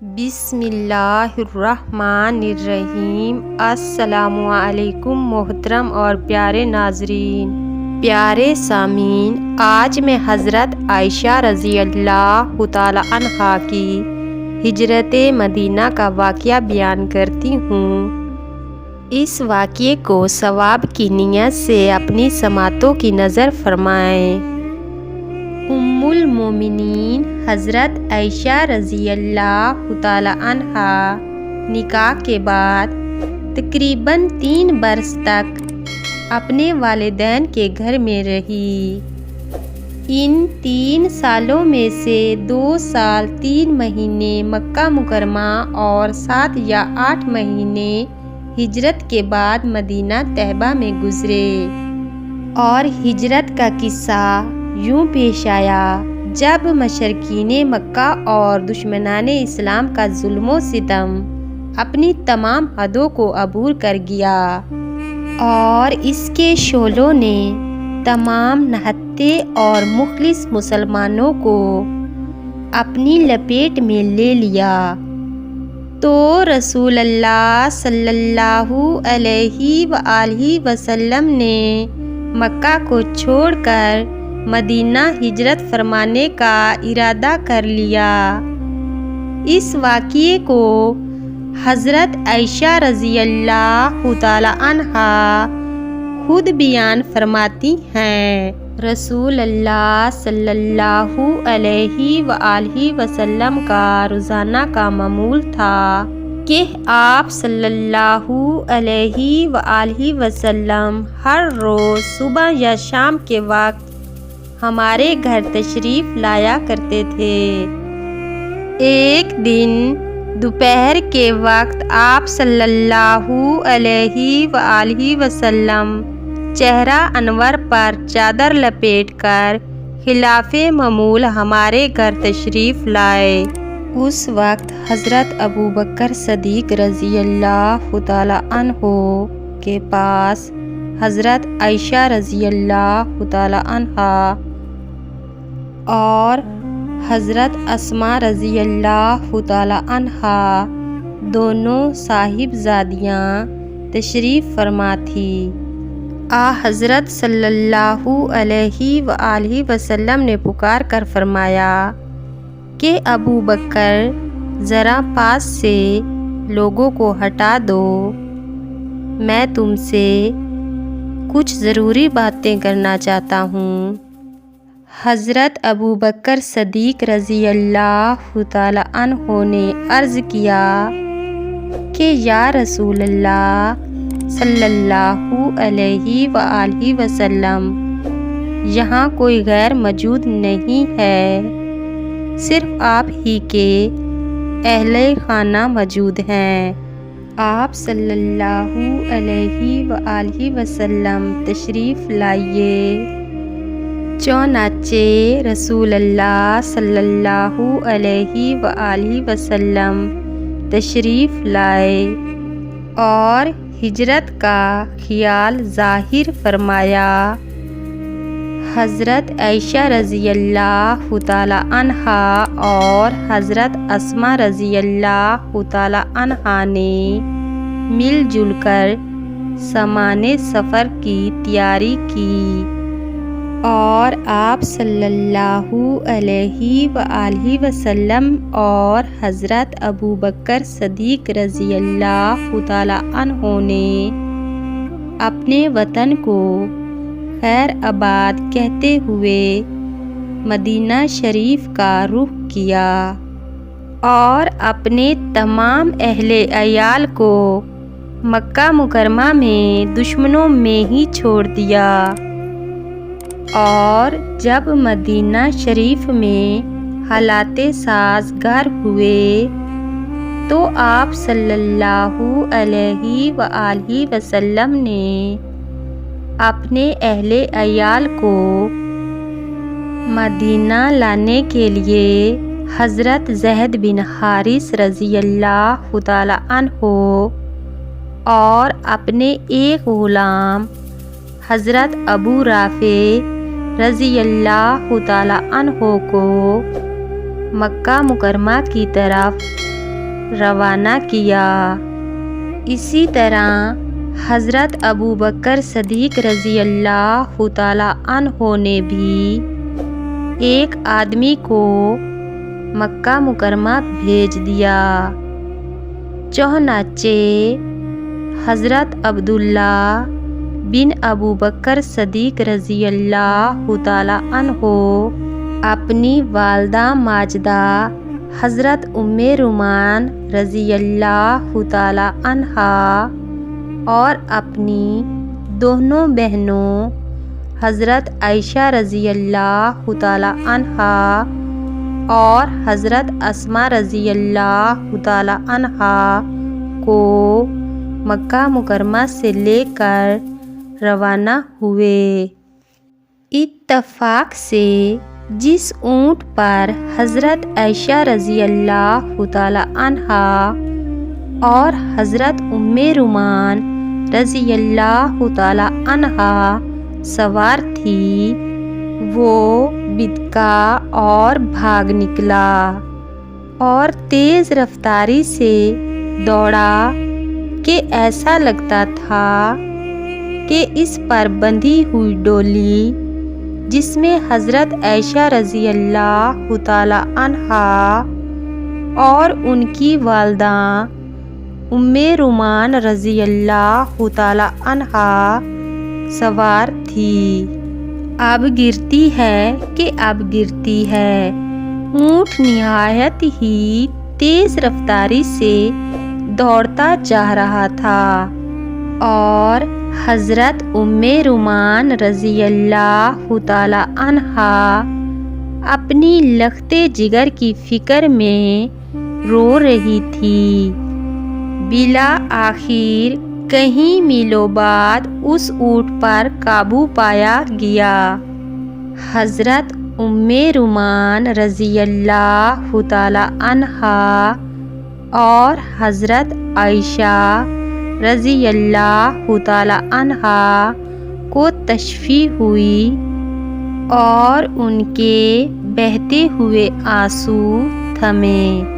بسم اللہ الرحمن الرحیم۔ السلام علیکم محترم اور پیارے ناظرین، پیارے سامعین، آج میں حضرت عائشہ رضی اللہ تعالی عنہا کی ہجرت مدینہ کا واقعہ بیان کرتی ہوں۔ اس واقعے کو ثواب کی نیت سے اپنی سماعتوں کی نظر فرمائیں۔ ام المومنین حضرت عائشہ رضی اللہ تعالی عنہا نکاح کے بعد تقریباً 3 برس تک اپنے والدین کے گھر میں رہی۔ ان 3 سالوں میں سے 2 سال 3 مہینے مکہ مکرمہ اور 7 یا 8 مہینے ہجرت کے بعد مدینہ طیبہ میں گزرے۔ اور ہجرت کا قصہ یوں پیش آیا جب مشرکین مکہ اور دشمنان اسلام کا ظلم و ستم اپنی تمام حدوں کو عبور کر گیا اور اس کے شعلوں نے تمام نہتے اور مخلص مسلمانوں کو اپنی لپیٹ میں لے لیا، تو رسول اللہ صلی اللہ علیہ وآلہ وسلم نے مکہ کو چھوڑ کر مدینہ ہجرت فرمانے کا ارادہ کر لیا۔ اس واقعے کو حضرت عائشہ رضی اللہ تعالی عنہا خود بیان فرماتی ہیں۔ رسول اللہ صلی اللہ علیہ وآلہ وسلم کا روزانہ کا معمول تھا کہ آپ صلی اللہ علیہ وآلہ وسلم ہر روز صبح یا شام کے وقت ہمارے گھر تشریف لایا کرتے تھے۔ ایک دن دوپہر کے وقت آپ صلی اللہ علیہ وآلہ وسلم چہرہ انور پر چادر لپیٹ کر خلاف معمول ہمارے گھر تشریف لائے۔ اس وقت حضرت ابوبکر صدیق رضی اللہ تعالی عنہ کے پاس حضرت عائشہ رضی اللہ تعالی عنہا اور حضرت اسماء رضی اللہ تعالی عنہا دونوں صاحبزادیاں تشریف فرما تھی۔ حضرت صلی اللہ علیہ وآلہ وسلم نے پکار کر فرمایا کہ ابو بکر ذرا پاس سے لوگوں کو ہٹا دو، میں تم سے کچھ ضروری باتیں کرنا چاہتا ہوں۔ حضرت ابوبکر صدیق رضی اللہ تعالی عنہ نے عرض کیا کہ یا رسول اللہ صلی اللہ علیہ وآلہ وسلم، یہاں کوئی غیر موجود نہیں ہے، صرف آپ ہی کے اہل خانہ موجود ہیں۔ آپ صلی اللہ علیہ وآلہ وسلم تشریف لائیے۔ چنانچہ رسول اللہ صلی اللہ علیہ وآلہ وسلم تشریف لائے اور ہجرت کا خیال ظاہر فرمایا۔ حضرت عائشہ رضی اللہ تعالی عنہا اور حضرت اسماء رضی اللہ تعالی عنہا نے مل جل کر سامان سفر کی تیاری کی اور آپ صلی اللہ علیہ وآلہ وسلم اور حضرت ابوبکر صدیق رضی اللہ تعالی عنہ نے اپنے وطن کو خیر آباد کہتے ہوئے مدینہ شریف کا رخ کیا اور اپنے تمام اہل عیال کو مکہ مکرمہ میں دشمنوں میں ہی چھوڑ دیا۔ اور جب مدینہ شریف میں حالات سازگار ہوئے تو آپ صلی اللہ علیہ وآلہ وسلم نے اپنے اہل عیال کو مدینہ لانے کے لیے حضرت زید بن حارث رضی اللہ تعالی عنہ اور اپنے ایک غلام حضرت ابو رافع رضی اللہ تعالی عنہ کو مکہ مکرمہ کی طرف روانہ کیا۔ اسی طرح حضرت ابو بکر صدیق رضی اللہ تعالیٰ عنہ نے بھی ایک آدمی کو مکہ مکرمہ بھیج دیا۔ چنانچہ حضرت عبداللہ بن ابو بکر صدیق رضی اللہ تعالیٰ عنہ اپنی والدہ ماجدہ حضرت ام رومان رضی اللہ تعالیٰ عنہا اور اپنی دونوں بہنوں حضرت عائشہ رضی اللہ تعالیٰ عنہا اور حضرت اسماء رضی اللہ تعالیٰ عنہا کو مکہ مکرمہ سے لے کر روانہ ہوئے۔ اتفاق سے جس اونٹ پر حضرت عائشہ رضی اللہ تعالیٰ عنہا اور حضرت ام رومان رضی اللہ تعالیٰ عنہا سوار تھی، وہ بدکا اور بھاگ نکلا اور تیز رفتاری سے دوڑا کہ ایسا لگتا تھا کہ اس پر بندھی ہوئی ڈولی جس میں حضرت عائشہ رضی اللہ تعالیٰ عنہا اور ان کی والدہ ام رومان رضی اللہ تعالیٰ عنہا سوار تھی۔ اب گرتی ہے کہ اب گرتی ہے، اونٹ نہایت ہی تیز رفتاری سے دوڑتا جا رہا تھا اور حضرت ام رومان رضی اللہ تعالیٰ عنہا اپنی لختے جگر کی فکر میں رو رہی تھی۔ بالآخر کہیں میلوں بعد اس اونٹ پر قابو پایا گیا۔ حضرت ام رومان رضی اللہ تعالیٰ عنہا اور حضرت عائشہ رضی اللہ تعالیٰ عنہا کو تشفی ہوئی اور ان کے بہتے ہوئے آنسو تھمے۔